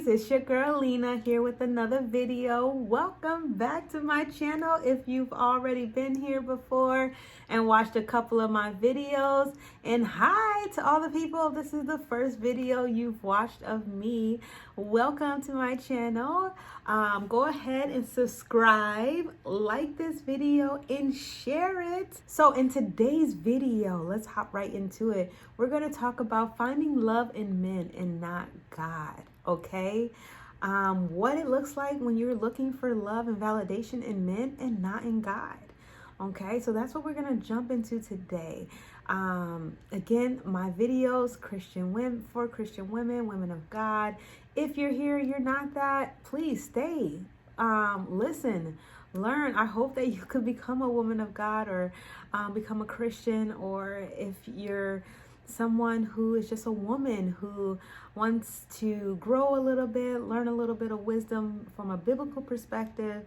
It's your girl Lena here with another video. Welcome back to my channel if you've already been here before and watched a couple of my videos. And hi to all the people, this is the first video you've watched of me. Welcome to my channel. Go ahead and subscribe, like this video, and share it. So in today's video, let's hop right into it. We're going to talk about finding love in men and not God. Okay, what it looks like when you're looking for love and validation in men and not in God. Okay, so that's what we're gonna jump into today. Again, my videos, Christian women for Christian women, women of God. If you're here, you're not that, please stay. Listen, learn. I hope that you could become a woman of God or become a Christian, or if you're someone who is just a woman who wants to grow a little bit, learn a little bit of wisdom from a biblical perspective,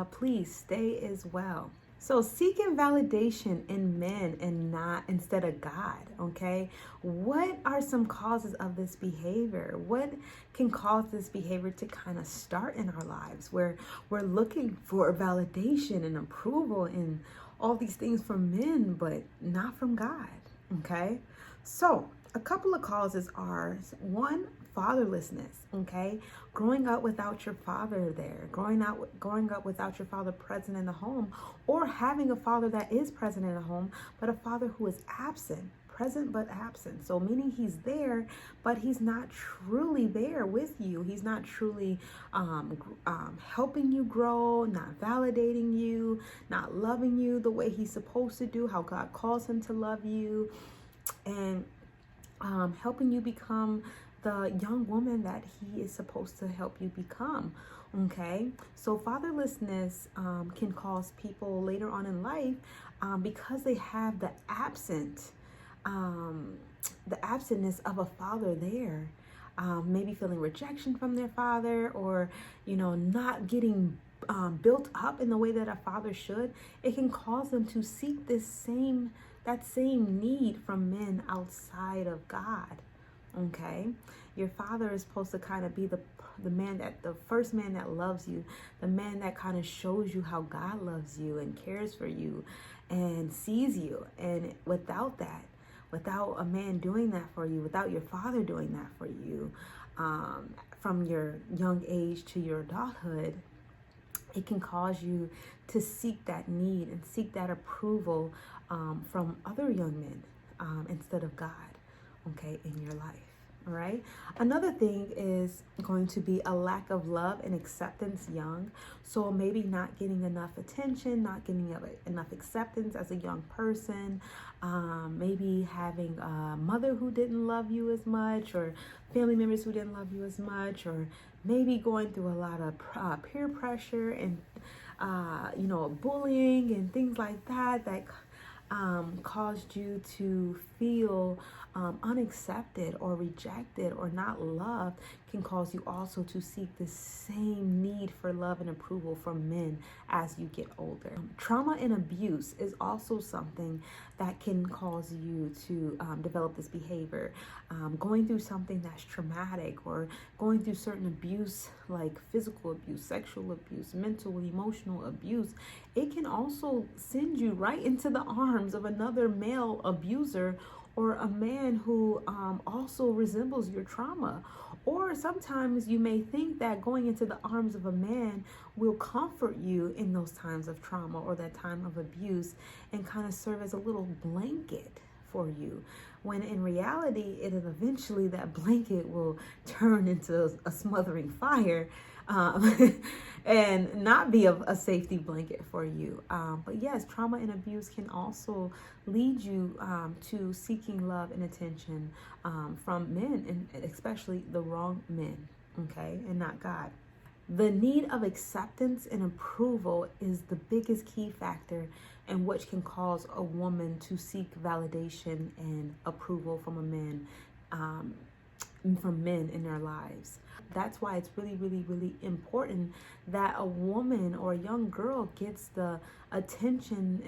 please stay as well. So seeking validation in men and not instead of God, okay? What are some causes of this behavior? What can cause this behavior to kind of start in our lives where we're looking for validation and approval and all these things from men, but not from God, okay? So a couple of causes are, one, fatherlessness, okay? Growing up without your father there, growing up without your father present in the home, or having a father that is present in the home, but a father who is absent, present but absent. So meaning he's there, but he's not truly there with you. He's not truly helping you grow, not validating you, not loving you the way he's supposed to do, how God calls him to love you, and helping you become the young woman that he is supposed to help you become. Okay, so fatherlessness can cause people later on in life because they have the absentness of a father there. Maybe feeling rejection from their father, or not getting built up in the way that a father should. It can cause them to seek that same need from men outside of God. Okay, your father is supposed to kind of be the first man that loves you, the man that kind of shows you how God loves you and cares for you and sees you. And without that, without a man doing that for you, without your father doing that for you, from your young age to your adulthood, it can cause you to seek that need and seek that approval from other young men instead of God, okay, in your life. All right. Another thing is going to be a lack of love and acceptance young. So maybe not getting enough attention, not getting enough acceptance as a young person. Maybe having a mother who didn't love you as much, or family members who didn't love you as much, or maybe going through a lot of peer pressure and, bullying and things like that caused you to feel unaccepted or rejected or not loved, can cause you also to seek the same need for love and approval from men as you get older. Trauma and abuse is also something that can cause you to develop this behavior. Going through something that's traumatic, or going through certain abuse like physical abuse, sexual abuse, mental, emotional abuse, it can also send you right into the arms of another male abuser, or a man who also resembles your trauma. Or sometimes you may think that going into the arms of a man will comfort you in those times of trauma or that time of abuse, and kind of serve as a little blanket for you, when in reality it is eventually that blanket will turn into a smothering fire and not be a safety blanket for you. But yes, trauma and abuse can also lead you to seeking love and attention from men, and especially the wrong men, okay, and not God. The need of acceptance and approval is the biggest key factor in which can cause a woman to seek validation and approval from a man from men in their lives. That's why it's really, really, really important that a woman or a young girl gets the attention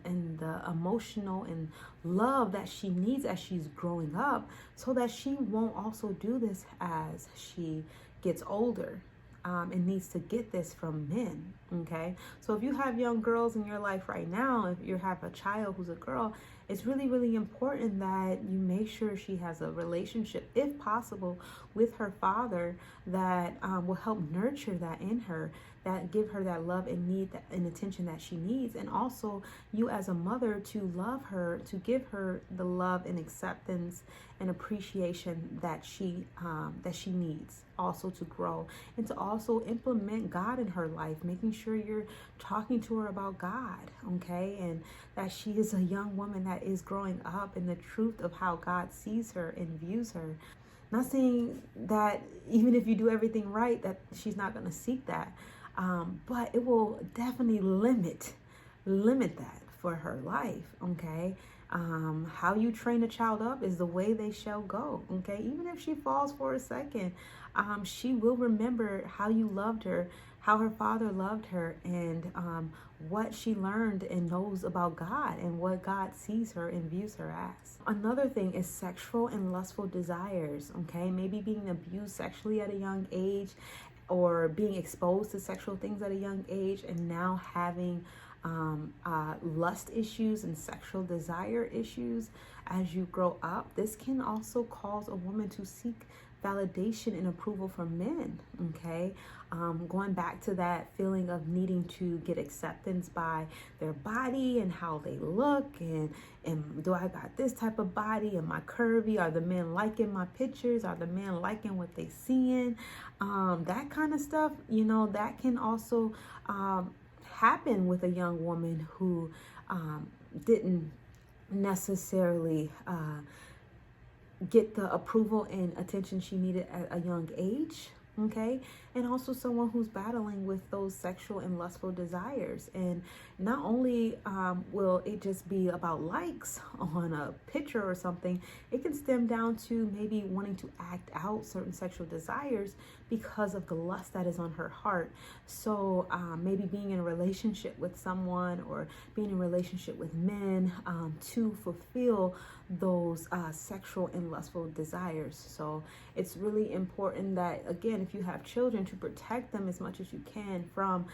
and the emotional and love that she needs as she's growing up, so that she won't also do this as she gets older. And needs to get this from men. Okay, so if you have young girls in your life right now, if you have a child who's a girl, it's really, really important that you make sure she has a relationship, if possible, with her father that will help nurture that in her, that give her that love and need and attention that she needs. And also you as a mother to love her, to give her the love and acceptance and appreciation that she needs also to grow, and to also implement God in her life, making sure you're talking to her about God, okay, and that she is a young woman that is growing up in the truth of how God sees her and views her. Not saying that even if you do everything right that she's not going to seek that, but it will definitely limit that for her life, okay? How you train a child up is the way they shall go, okay? Even if she falls for a second, she will remember how you loved her, how her father loved her, and what she learned and knows about God and what God sees her and views her as. Another thing is sexual and lustful desires, okay? Maybe being abused sexually at a young age, or being exposed to sexual things at a young age, and now having lust issues and sexual desire issues as you grow up. This can also cause a woman to seek validation and approval from men, okay? Going back to that feeling of needing to get acceptance by their body and how they look, and do I got this type of body, am I curvy, are the men liking my pictures, are the men liking what they seeing, that kind of stuff, you know, that can also happen with a young woman who didn't necessarily get the approval and attention she needed at a young age, okay? And also someone who's battling with those sexual and lustful desires. And not only will it just be about likes on a picture or something, it can stem down to maybe wanting to act out certain sexual desires because of the lust that is on her heart. So maybe being in a relationship with someone, or being in a relationship with men to fulfill those sexual and lustful desires. So it's really important that, again, if you have children, to protect them as much as you can from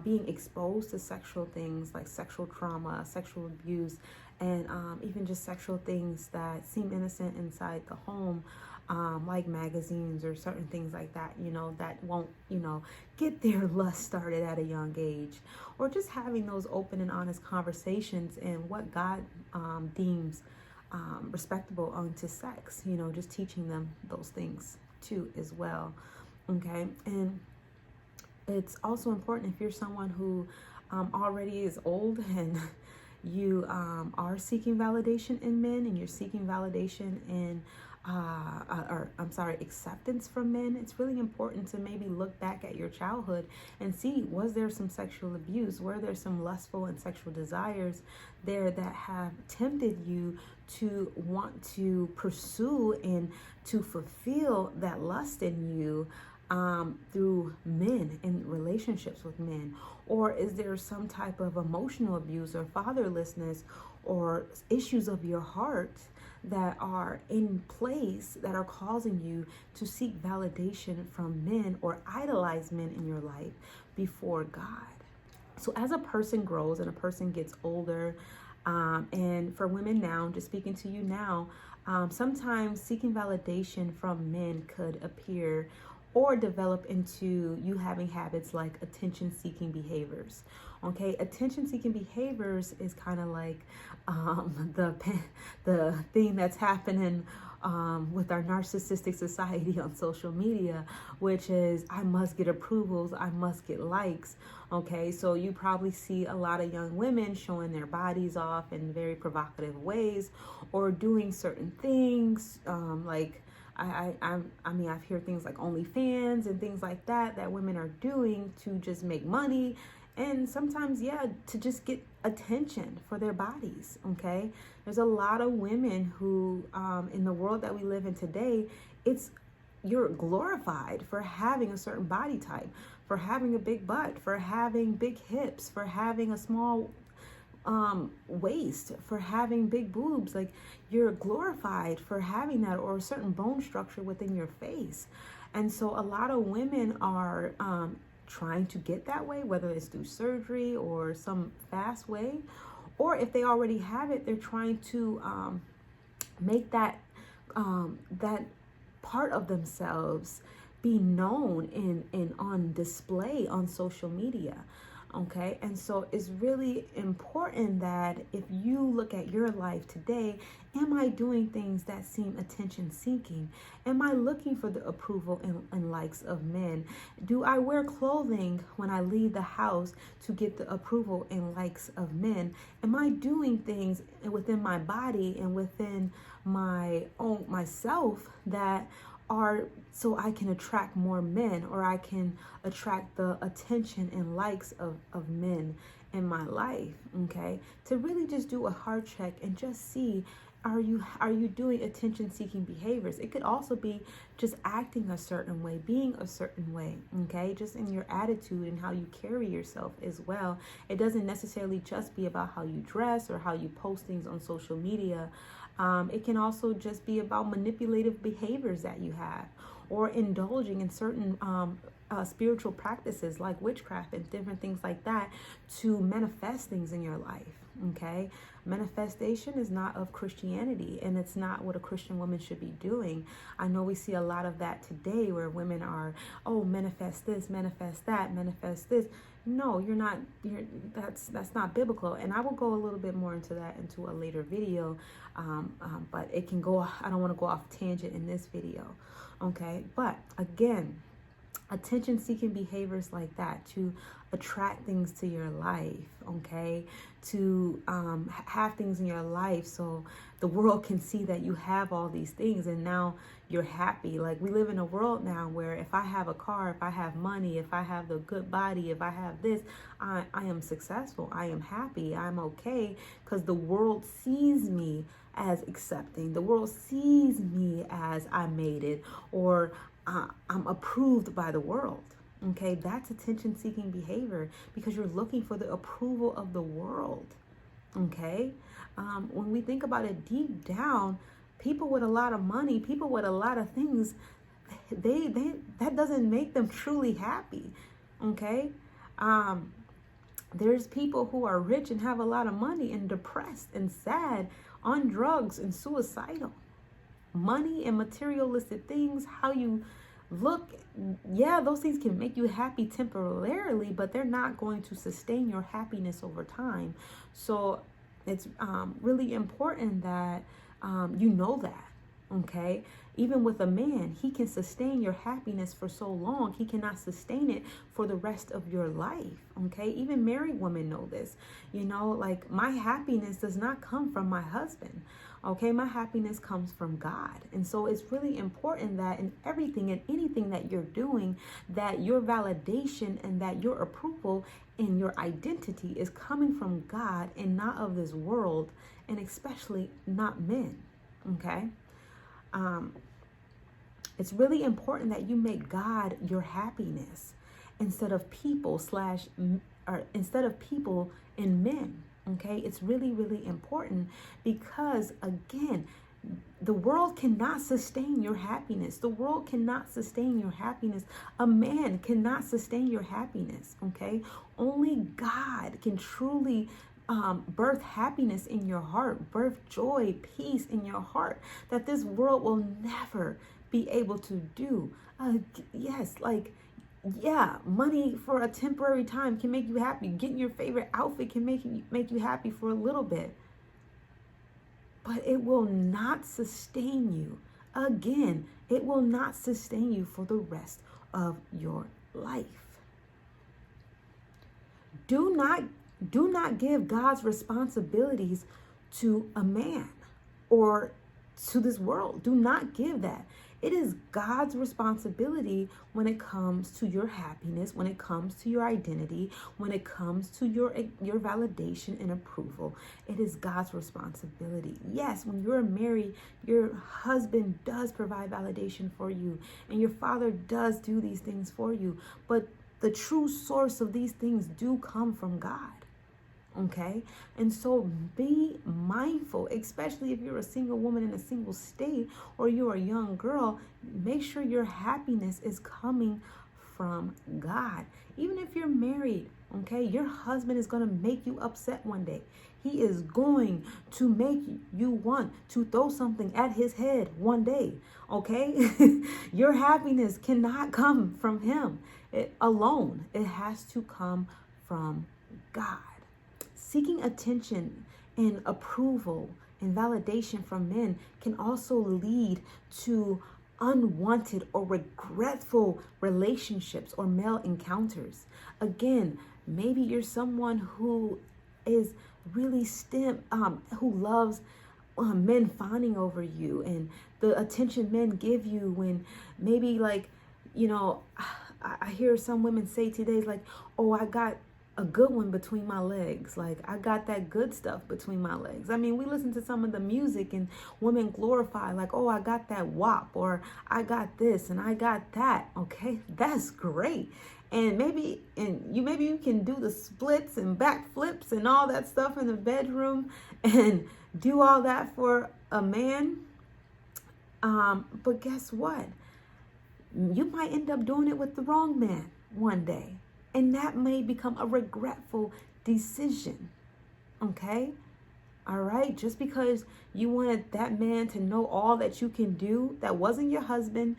being exposed to sexual things like sexual trauma, sexual abuse, and even just sexual things that seem innocent inside the home, like magazines or certain things like that, you know, that won't, you know, get their lust started at a young age. Or just having those open and honest conversations and what God deems respectable onto sex, you know, just teaching them those things too as well, okay? And it's also important, if you're someone who already is old and you are seeking validation in men, and you're seeking validation in acceptance from men, it's really important to maybe look back at your childhood and see, was there some sexual abuse? Were there some lustful and sexual desires there that have tempted you to want to pursue and to fulfill that lust in you through men and relationships with men? Or is there some type of emotional abuse or fatherlessness or issues of your heart that are in place that are causing you to seek validation from men or idolize men in your life before God? So as a person grows and a person gets older, and for women now, just speaking to you now, sometimes seeking validation from men could appear or develop into you having habits like attention-seeking behaviors. Okay, attention-seeking behaviors is kind of like the thing that's happening with our narcissistic society on social media, which is, I must get approvals, I must get likes. Okay, so you probably see a lot of young women showing their bodies off in very provocative ways, or doing certain things like I mean, I've heard things like OnlyFans and things like that women are doing to just make money And sometimes, yeah, to just get attention for their bodies, okay? There's a lot of women who, in the world that we live in today, you're glorified for having a certain body type, for having a big butt, for having big hips, for having a small waist, for having big boobs. Like, you're glorified for having that, or a certain bone structure within your face. And so a lot of women are trying to get that way, whether it's through surgery or some fast way, or if they already have it, they're trying to make that that part of themselves be known and on display on social media. Okay, and so it's really important that if you look at your life today, am I doing things that seem attention seeking? Am I looking for the approval and likes of men? Do I wear clothing when I leave the house to get the approval and likes of men? Am I doing things within my body and within myself that are so I can attract more men, or I can attract the attention and likes of men in my life? Okay, to really just do a heart check and just see, are you doing attention seeking behaviors? It could also be just acting a certain way, being a certain way, okay, just in your attitude and how you carry yourself as well. It doesn't necessarily just be about how you dress or how you post things on social media. It can also just be about manipulative behaviors that you have, or indulging in certain spiritual practices like witchcraft and different things like that to manifest things in your life. Okay, manifestation is not of Christianity, and it's not what a Christian woman should be doing. I know we see a lot of that today, where women are, oh, manifest this, manifest that, manifest this. No, you're not. That's not biblical, and I will go a little bit more into that into a later video. But it can go. I don't want to go off tangent in this video. Okay, but again, attention-seeking behaviors like that to attract things to your life, okay, to have things in your life so the world can see that you have all these things and now you're happy. Like, we live in a world now where if I have a car, if I have money, if I have the good body, if I have this, I am successful, I am happy, I'm okay, because the world sees me as accepting. The world sees me as I made it, or I'm approved by the world. Okay, that's attention-seeking behavior, because you're looking for the approval of the world. Okay, when we think about it deep down, people with a lot of money, people with a lot of things, that doesn't make them truly happy. Okay, there's people who are rich and have a lot of money and depressed and sad, on drugs and suicidal. Money and materialistic things, how you look, yeah, those things can make you happy temporarily, but they're not going to sustain your happiness over time. So it's really important that you know that. Okay, even with a man, he can sustain your happiness for so long. He cannot sustain it for the rest of your life. Okay, even married women know this. You know, like, my happiness does not come from my husband. Okay, my happiness comes from God. And so it's really important that in everything and anything that you're doing, that your validation and that your approval and your identity is coming from God and not of this world, and especially not men. Okay. It's really important that you make God your happiness instead of people and men. Okay, it's really, really important, because again, the world cannot sustain your happiness. The world cannot sustain your happiness. A man cannot sustain your happiness. Okay, only God can truly birth happiness in your heart, birth joy, peace in your heart, that this world will never be able to do. Yes, like, yeah, money for a temporary time can make you happy. Getting your favorite outfit can make you happy for a little bit, but it will not sustain you. Again, it will not sustain you for the rest of your life. Do not give God's responsibilities to a man or to this world. Do not give that. It is God's responsibility when it comes to your happiness, when it comes to your identity, when it comes to your validation and approval. It is God's responsibility. Yes, when you're married, your husband does provide validation for you, and your father does do these things for you. But the true source of these things do come from God. Okay, and so be mindful, especially if you're a single woman in a single state or you're a young girl. Make sure your happiness is coming from God. Even if you're married, okay, your husband is going to make you upset one day. He is going to make you want to throw something at his head one day, okay? Your happiness cannot come from him alone. It has to come from God. Seeking attention and approval and validation from men can also lead to unwanted or regretful relationships or male encounters. Again, maybe you're someone who is really who loves men fawning over you, and the attention men give you when maybe I hear some women say today, like, oh, I got a good one between my legs. Like, I got that good stuff between my legs. I mean, we listen to some of the music and women glorify, like, oh, I got that WAP, or I got this and I got that. Okay, that's great. And maybe you can do the splits and back flips and all that stuff in the bedroom and do all that for a man. But guess what? You might end up doing it with the wrong man one day. And that may become a regretful decision, okay? All right? Just because you wanted that man to know all that you can do, that wasn't your husband.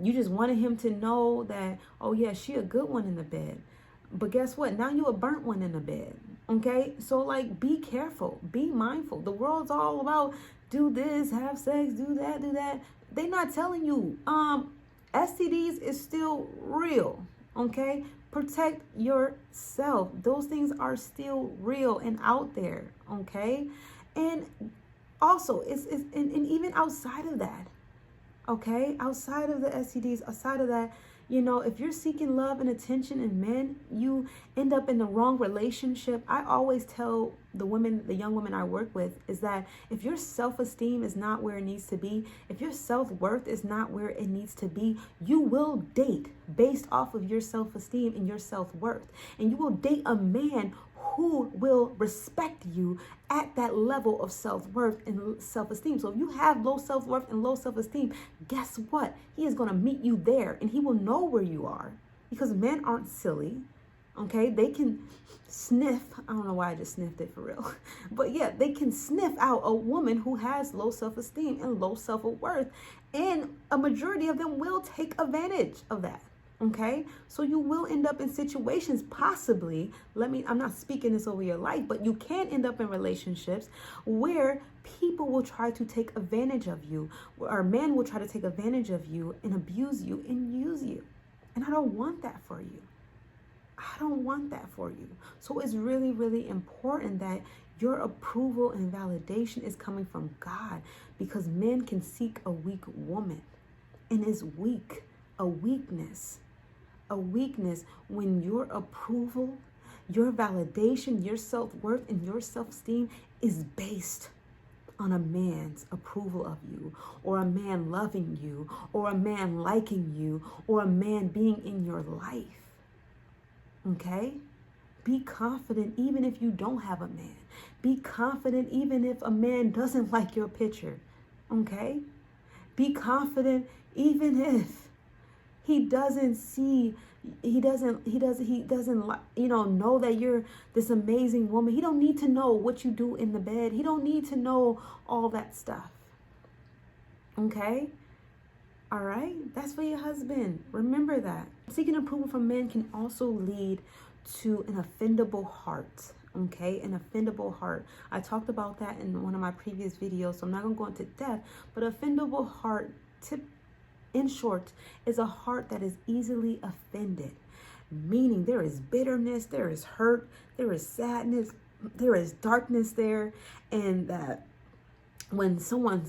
You just wanted him to know that, oh yeah, she a good one in the bed. But guess what? Now you a burnt one in the bed, okay? So like, be careful, be mindful. The world's all about do this, have sex, do that, do that. They're not telling you, STDs is still real, okay? Protect yourself. Those things are still real and out there, okay? And also, and even outside of that, okay? Outside of the STDs, outside of that, if you're seeking love and attention in men, you end up in the wrong relationship. I always tell the young women I work with, is that if your self-esteem is not where it needs to be, if your self-worth is not where it needs to be, you will date based off of your self-esteem and your self-worth. And you will date a man who will respect you at that level of self-worth and self-esteem. So if you have low self-worth and low self-esteem, guess what? He is going to meet you there, and he will know where you are, because men aren't silly, okay? They can sniff. I don't know why I just sniffed it for real. But yeah, they can sniff out a woman who has low self-esteem and low self-worth, and a majority of them will take advantage of that. Okay, so you will end up in situations, possibly, I'm not speaking this over your life, but you can end up in relationships where people will try to take advantage of you, or men will try to take advantage of you and abuse you and use you. And I don't want that for you. I don't want that for you. So it's really, really important that your approval and validation is coming from God, because men can seek a weak woman, and it's weak, a weakness when your approval, your validation, your self-worth, and your self-esteem is based on a man's approval of you, or a man loving you, or a man liking you, or a man being in your life. Okay? Be confident even if you don't have a man. Be confident even if a man doesn't like your picture. Okay? Be confident even if he doesn't know that you're this amazing woman. He don't need to know what you do in the bed. He don't need to know all that stuff. Okay? All right? That's for your husband. Remember that. Seeking approval from men can also lead to an offendable heart. Okay? An offendable heart. I talked about that in one of my previous videos, so I'm not going to go into depth, but offendable heart, in short, is a heart that is easily offended, meaning there is bitterness, there is hurt, there is sadness, there is darkness there, and that when someone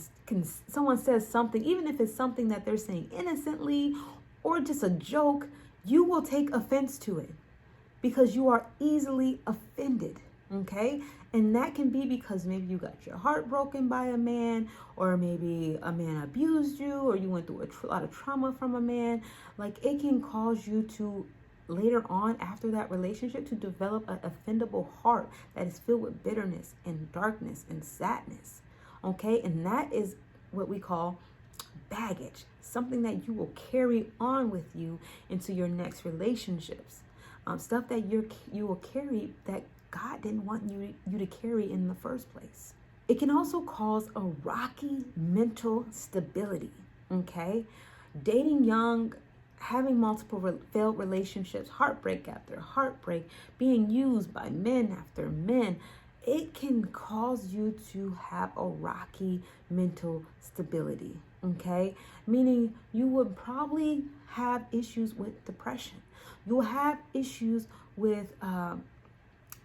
says something, even if it's something that they're saying innocently or just a joke, you will take offense to it because you are easily offended. Okay. And that can be because maybe you got your heart broken by a man, or maybe a man abused you, or you went through a lot of trauma from a man. Like, it can cause you to later on after that relationship to develop an offendable heart that is filled with bitterness and darkness and sadness. Okay. And that is what we call baggage, something that you will carry on with you into your next relationships. Stuff that you will carry that God didn't want you to carry in the first place. It can also cause a rocky mental stability, okay? Dating young, having multiple failed relationships, heartbreak after heartbreak, being used by men after men, it can cause you to have a rocky mental stability, okay? Meaning you would probably have issues with depression. You'll have issues with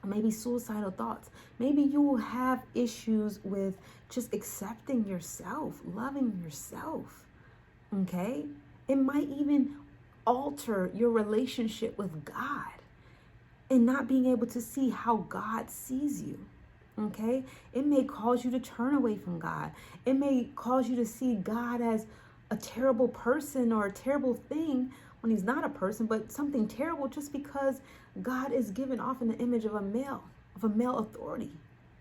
maybe suicidal thoughts. Maybe you will have issues with just accepting yourself, loving yourself, okay? It might even alter your relationship with God and not being able to see how God sees you, okay? It may cause you to turn away from God. It may cause you to see God as a terrible person or a terrible thing when he's not a person, but something terrible just because God is given off in the image of a male authority,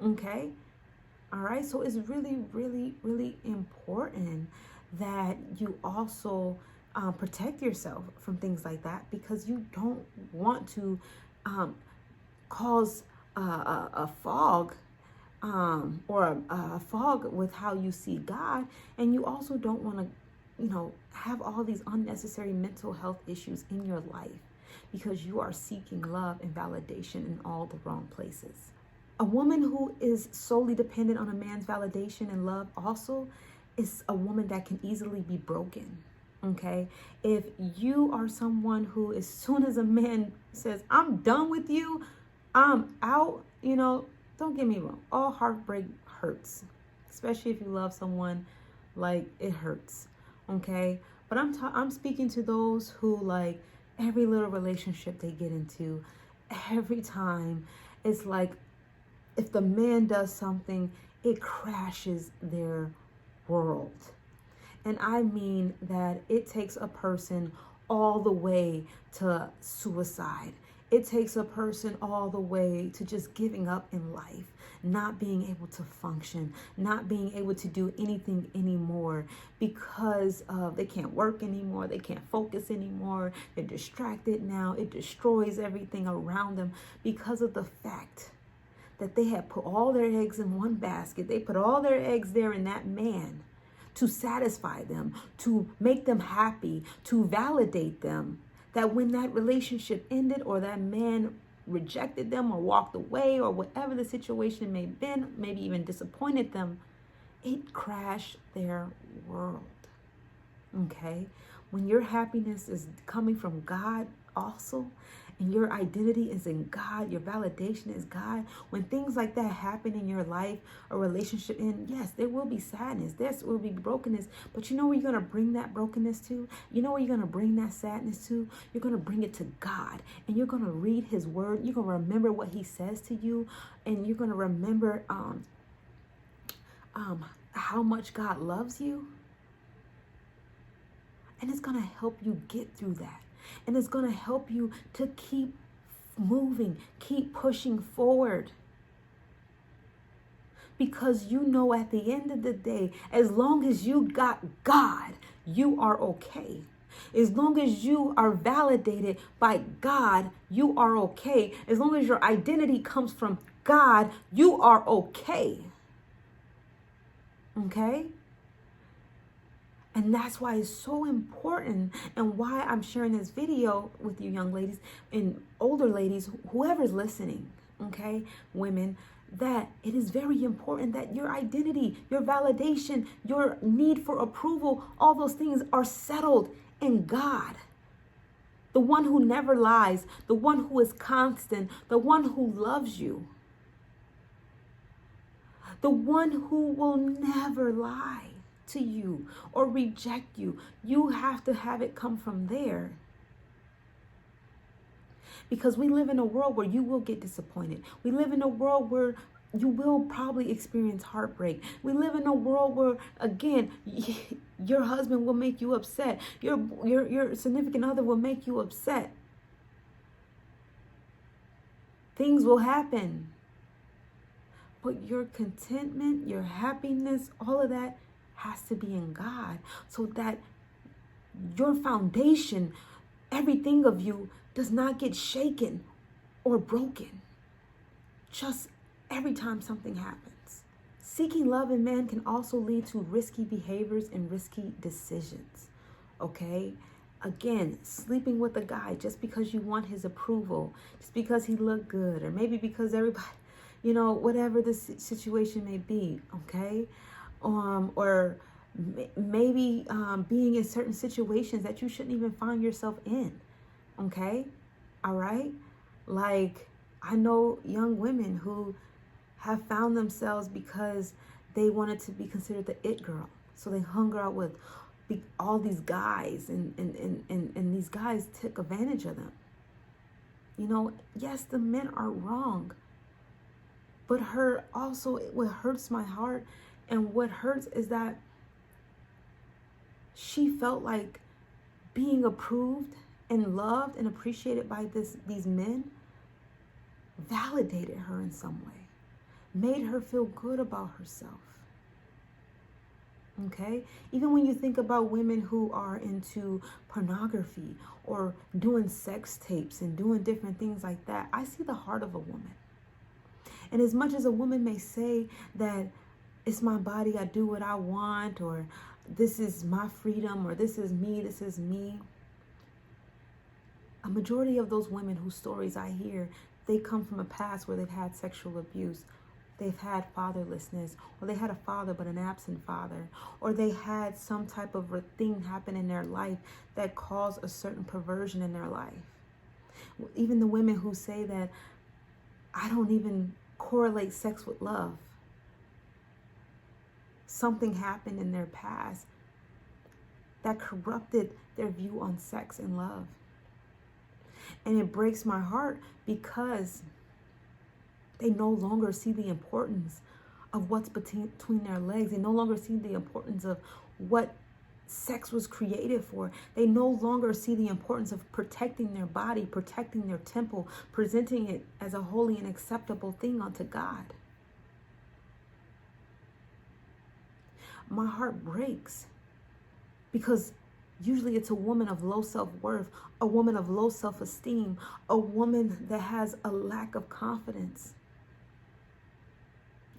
okay? All right, so it's really, really, really important that you also protect yourself from things like that, because you don't want to cause a fog or a fog with how you see God, and you also don't want to have all these unnecessary mental health issues in your life because you are seeking love and validation in all the wrong places. A woman who is solely dependent on a man's validation and love also is a woman that can easily be broken, okay? If you are someone who, as soon as a man says, I'm done with you, I'm out, don't get me wrong, all heartbreak hurts, especially if you love someone, like, it hurts. Okay, but I'm speaking to those who, like, every little relationship they get into, every time, it's like if the man does something, it crashes their world. And I mean that it takes a person all the way to suicide. It takes a person all the way to just giving up in life, not being able to function, not being able to do anything anymore because they can't work anymore, they can't focus anymore, they're distracted now. It destroys everything around them because of the fact that they have put all their eggs in one basket. They put all their eggs there in that man to satisfy them, to make them happy, to validate them. That when that relationship ended, or that man rejected them or walked away, or whatever the situation may have been, maybe even disappointed them, it crashed their world. Okay? When your happiness is coming from God also, and your identity is in God, your validation is God, when things like that happen in your life, a relationship end, yes, there will be sadness, there will be brokenness, but you know where you're going to bring that brokenness to? You know where you're going to bring that sadness to? You're going to bring it to God, and you're going to read his word. You're going to remember what he says to you, and you're going to remember how much God loves you, and it's going to help you get through that. And it's going to help you to keep moving, keep pushing forward. Because you know at the end of the day, as long as you got God, you are okay. As long as you are validated by God, you are okay. As long as your identity comes from God, you are okay. Okay? And that's why it's so important, and why I'm sharing this video with you young ladies and older ladies, whoever's listening, okay, women, that it is very important that your identity, your validation, your need for approval, all those things are settled in God. The one who never lies, the one who is constant, the one who loves you. the one who will never lie to you or reject you. You have to have it come from there. Because we live in a world where you will get disappointed. We live in a world where you will probably experience heartbreak. We live in a world where, again, your husband will make you upset. Your significant other will make you upset. Things will happen. But your contentment, your happiness, all of that has to be in God, so that your foundation, everything of you, does not get shaken or broken just every time something happens. Seeking love in men can also lead to risky behaviors and risky decisions. Okay? Again, sleeping with a guy just because you want his approval, just because he looked good, or maybe because everybody, whatever the situation may be, okay? Or maybe being in certain situations that you shouldn't even find yourself in, okay? All right? Like, I know young women who have found themselves because they wanted to be considered the it girl. So they hung out with all these guys, and these guys took advantage of them. Yes, the men are wrong. But what hurts my heart, and what hurts is that she felt like being approved and loved and appreciated by these men validated her in some way, made her feel good about herself. Okay? Even when you think about women who are into pornography or doing sex tapes and doing different things like that, I see the heart of a woman. And as much as a woman may say that it's my body, I do what I want, or this is my freedom, or this is me, a majority of those women whose stories I hear, they come from a past where they've had sexual abuse. They've had fatherlessness, or they had a father but an absent father, or they had some type of a thing happen in their life that caused a certain perversion in their life. Even the women who say that I don't even correlate sex with love. Something happened in their past that corrupted their view on sex and love. And it breaks my heart because they no longer see the importance of what's between their legs. They no longer see the importance of what sex was created for. They no longer see the importance of protecting their body, protecting their temple, presenting it as a holy and acceptable thing unto God. My heart breaks because usually it's a woman of low self-worth, a woman of low self-esteem, a woman that has a lack of confidence.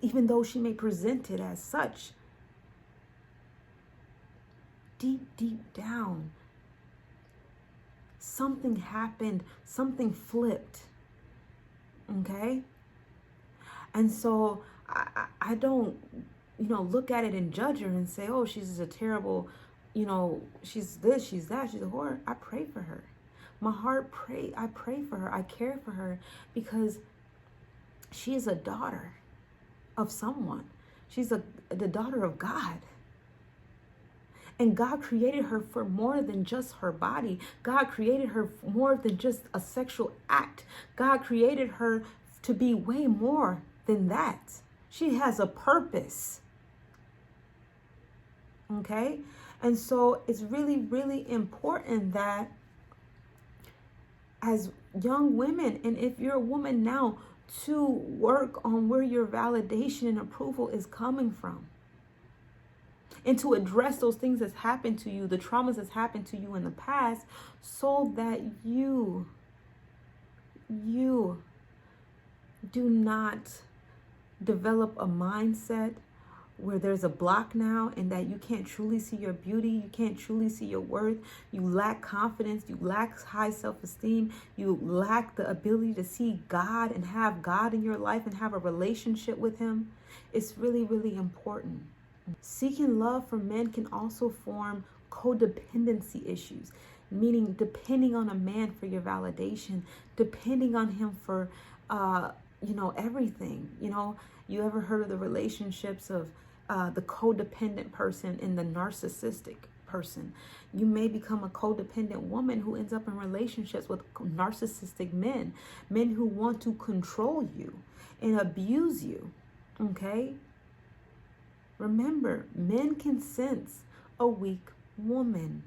Even though she may present it as such, deep down, something happened, something flipped, okay? And so I don't, look at it and judge her and say, oh, she's a terrible, she's this, she's that, she's a whore. I pray for her. I pray for her. I care for her because she is a daughter of someone. She's the daughter of God. And God created her for more than just her body. God created her more than just a sexual act. God created her to be way more than that. She has a purpose. Okay? And so it's really, really important that as young women, and if you're a woman now, to work on where your validation and approval is coming from. And to address those things that's happened to you, the traumas that's happened to you in the past, so that you do not develop a mindset where there's a block now and that you can't truly see your beauty, you can't truly see your worth, you lack confidence, you lack high self-esteem, you lack the ability to see God and have God in your life and have a relationship with Him. It's really, really important. Seeking love from men can also form codependency issues, meaning depending on a man for your validation, depending on him for, everything. You ever heard of the relationships of the codependent person and the narcissistic person? You may become a codependent woman who ends up in relationships with narcissistic men, men who want to control you and abuse you, okay? Remember, men can sense a weak woman.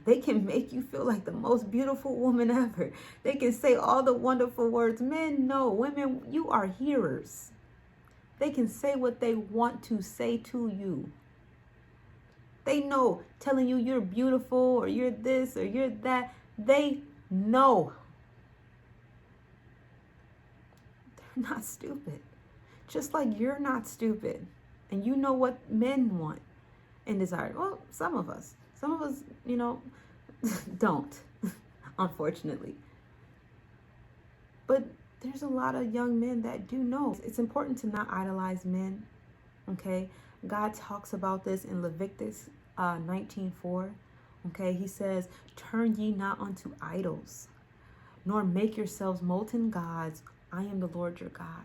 They can make you feel like the most beautiful woman ever. They can say all the wonderful words. Men know. Women, you are hearers. They can say what they want to say to you. They know, telling you you're beautiful or you're this or you're that. They know. They're not stupid. Just like you're not stupid. And you know what men want and desire. Well, some of us, you know, don't, unfortunately. But there's a lot of young men that do know. It's important to not idolize men, okay? God talks about this in Leviticus 19:4, okay? He says, turn ye not unto idols, nor make yourselves molten gods. I am the Lord your God,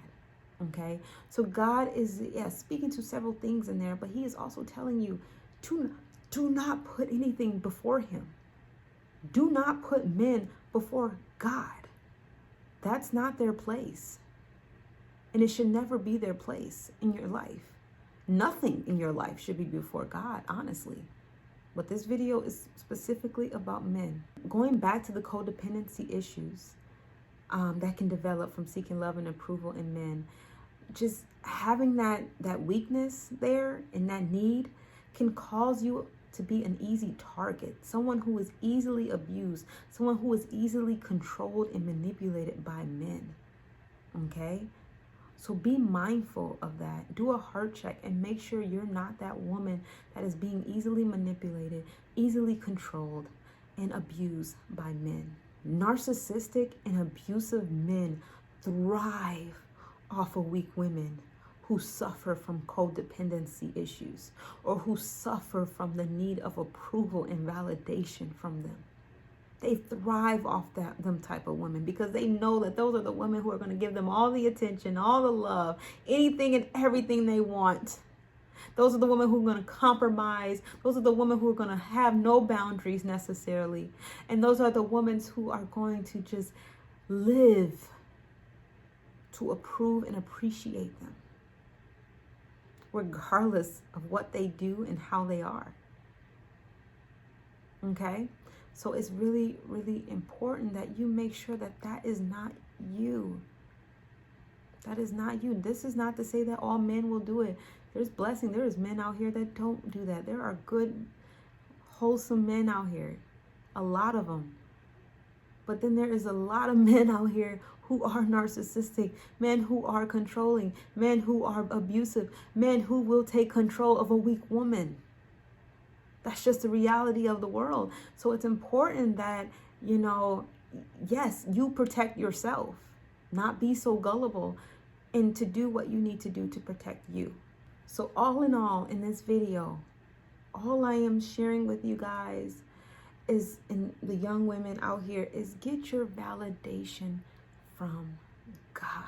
okay? So God is, speaking to several things in there, but he is also telling you to do not put anything before him. Do not put men before God. That's not their place. And it should never be their place in your life. Nothing in your life should be before God, honestly. But this video is specifically about men. Going back to the codependency issues that can develop from seeking love and approval in men, just having that weakness there and that need can cause you to be an easy target, someone who is easily abused, someone who is easily controlled and manipulated by men, okay? So be mindful of that. Do a heart check and make sure you're not that woman that is being easily manipulated, easily controlled, and abused by men. Narcissistic and abusive men thrive off of weak women who suffer from codependency issues or who suffer from the need of approval and validation from them. They thrive off them type of women because they know that those are the women who are going to give them all the attention, all the love, anything and everything they want. Those are the women who are going to compromise. Those are the women who are going to have no boundaries necessarily. And those are the women who are going to just live to approve and appreciate them, regardless of what they do and how they are. Okay? So it's really, really important that you make sure that that is not you. That is not you. This is not to say that all men will do it. There's blessing. There's men out here that don't do that. There are good, wholesome men out here. A lot of them. But then there is a lot of men out here who are narcissistic, men who are controlling, men who are abusive, men who will take control of a weak woman. That's just the reality of the world. So it's important that, you know, yes, you protect yourself, not be so gullible, and to do what you need to do to protect you. So all in all, in this video, all I am sharing with you guys is, and the young women out here, is get your validation from God.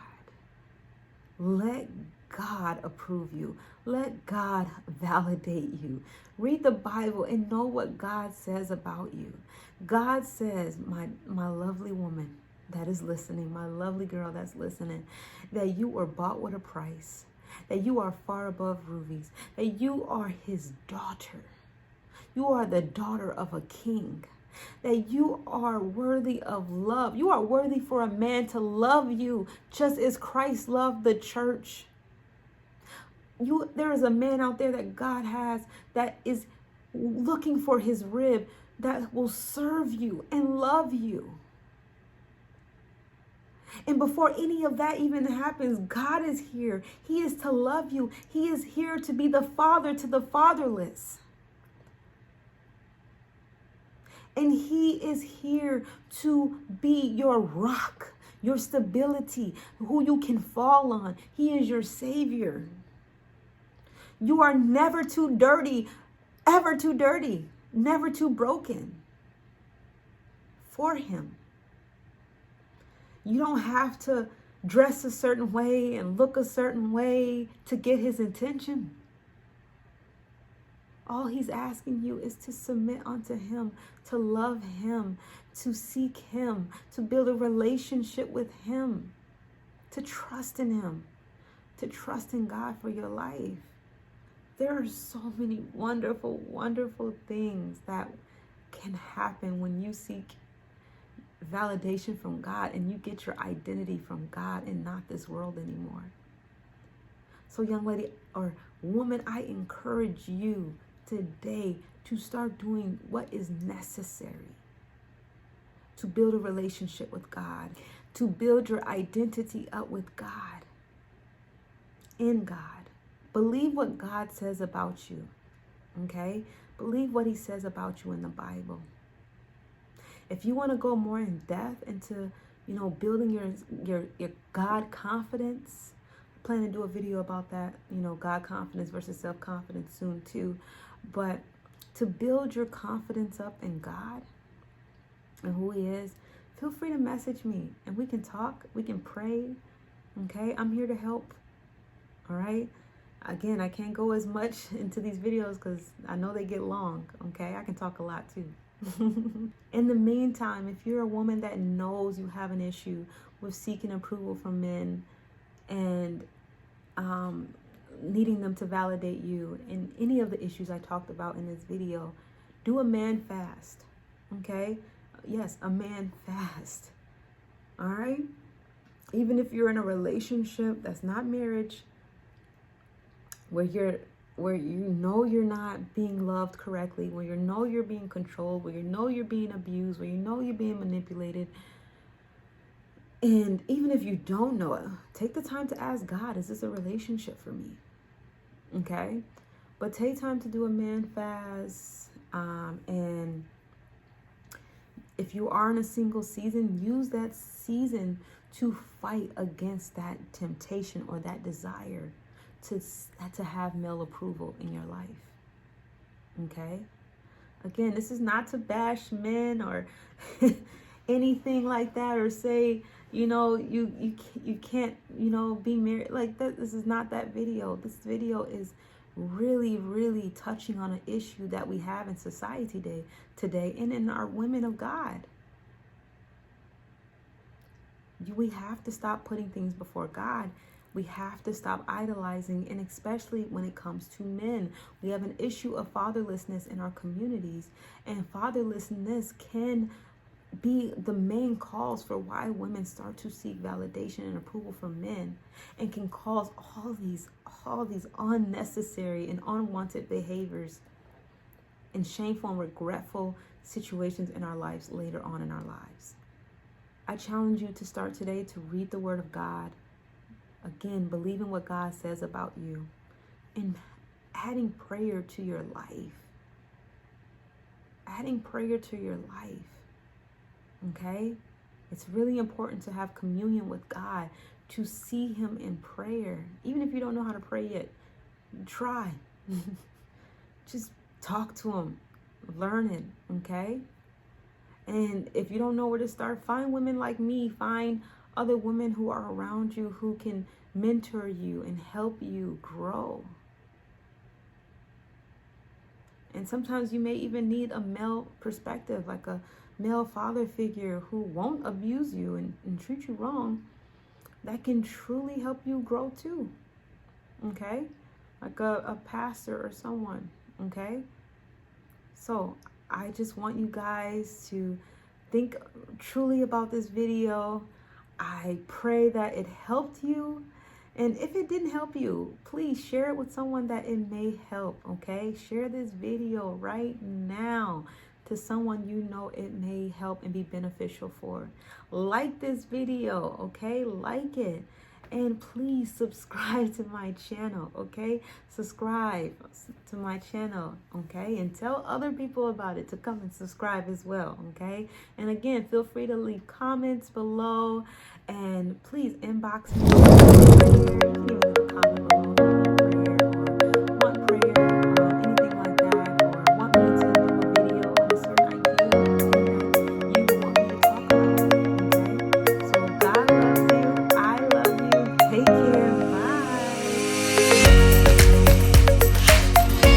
Let God approve you. Let God validate you. Read the Bible and know what God says about you. God says, my lovely woman that is listening, my lovely girl that's listening, that you are bought with a price, that you are far above rubies, that you are his daughter. You are the daughter of a king, that you are worthy of love. You are worthy for a man to love you just as Christ loved the church. There is a man out there that God has that is looking for his rib, that will serve you and love you. And before any of that even happens, God is here. He is to love you. He is here to be the father to the fatherless. And he is here to be your rock, your stability, who you can fall on. He is your savior. You are never too dirty, ever too dirty, never too broken for him. You don't have to dress a certain way and look a certain way to get his attention. All he's asking you is to submit unto him, to love him, to seek him, to build a relationship with him, to trust in him, to trust in God for your life. There are so many wonderful, wonderful things that can happen when you seek validation from God and you get your identity from God and not this world anymore. So young lady or woman, I encourage you today to start doing what is necessary to build a relationship with God, to build your identity up with God, in God. Believe what God says about you, okay? Believe what he says about you in the Bible. If you want to go more in depth into, building your God confidence, I plan to do a video about that, God confidence versus self-confidence soon too. But to build your confidence up in God and who he is, feel free to message me and we can talk, we can pray, okay? I'm here to help, all right? Again, I can't go as much into these videos because I know they get long, okay? I can talk a lot too. In the meantime, if you're a woman that knows you have an issue with seeking approval from men and needing them to validate you in any of the issues I talked about in this video, do a man fast, okay? Yes, a man fast, all right? Even if you're in a relationship that's not marriage, where you know you're not being loved correctly, where you know you're being controlled, where you know you're being abused, where you know you're being manipulated. And even if you don't know it, take the time to ask God, is this a relationship for me? Okay? But take time to do a man fast. And if you are in a single season, use that season to fight against that temptation or that desire to have male approval in your life. Okay? Again, this is not to bash men or anything like that, or say, you can't, be married like that. This is not that video. This video is really, really touching on an issue that we have in society today and in our women of God. We have to stop putting things before God. We have to stop idolizing, and especially when it comes to men. We have an issue of fatherlessness in our communities, and fatherlessness can be the main cause for why women start to seek validation and approval from men, and can cause all these unnecessary and unwanted behaviors and shameful and regretful situations in our lives later on in our lives. I challenge you to start today to read the Word of God. Again, believe in what God says about you and adding prayer to your life. Adding prayer to your life. Okay? It's really important to have communion with God, to see him in prayer. Even if you don't know how to pray yet, try. Just talk to him. Learn it. Okay? And if you don't know where to start, find women like me. Find other women who are around you who can mentor you and help you grow. And sometimes you may even need a male perspective, like a male father figure who won't abuse you and treat you wrong, that can truly help you grow too. Okay? Like a pastor or someone. Okay? So I just want you guys to think truly about this video. I pray that it helped you. And if it didn't help you, please share it with someone that it may help, okay? Share this video right now to someone you know it may help and be beneficial for. Like this video, okay? Like it. And please subscribe to my channel, okay? Subscribe to my channel, okay? And tell other people about it to come and subscribe as well, okay? And again, feel free to leave comments below. And please inbox me. You can even leave a comment below.